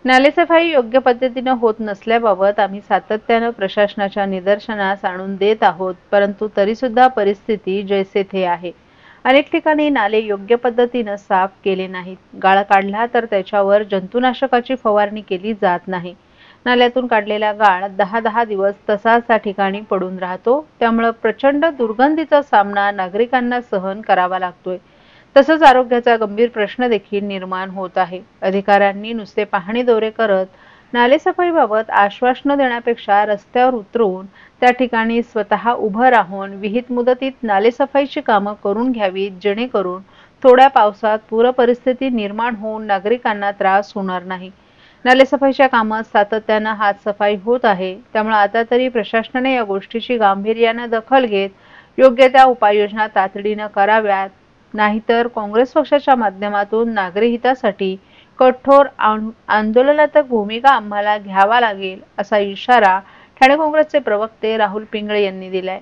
नालेसफाई योग्य पद्धतीने होत नसल्याबाबत आम्ही सातत्याने प्रशासनाच्या निदर्शनास आणून देत आहोत, परंतु तरीसुद्धा परिस्थिती जैसे थे आहे। अनेक ठिकाणी नाले योग्य पद्धतीने साफ केले नाहीत। गाळ काढला तर त्याच्यावर जंतुनाशकाची फवारणी केली जात नाही। नाल्यातून काढलेला गाळ 10-10 दिवस तसाच त्या ठिकाणी पडून राहतो, त्यामुळे प्रचंड दुर्गंधीचा सामना नागरिकांना सहन करावा लागतोय। तसंच आरोग्याचा गंभीर प्रश्न देखील निर्माण होत आहे। अधिकाऱ्यांनी नुसते पाहणी दौरे करत नालेसफाईबाबत आश्वासनं देण्यापेक्षा रस्त्यावर उतरून त्या ठिकाणी स्वतः उभं राहून विहित मुदतीत नालेसफाईची कामं करून घ्यावीत, जेणेकरून थोड्या पावसात पूरपरिस्थिती निर्माण होऊन नागरिकांना त्रास होणार नाही। नालेसफाईच्या कामात सातत्यानं हातसफाई होत आहे, त्यामुळे आता तरी प्रशासनाने या गोष्टीची गांभीर्याने दखल घेत योग्य त्या उपाययोजना तातडीने कराव्यात, नाहीतर काँग्रेस पक्षाच्या माध्यमातून नागरी हितासाठी कठोर आंदोलनात्मक भूमिका आम्हाला घ्यावा लागेल, असा इशारा ठाणे काँग्रेसचे प्रवक्ते राहुल पिंगळे यांनी दिलाय।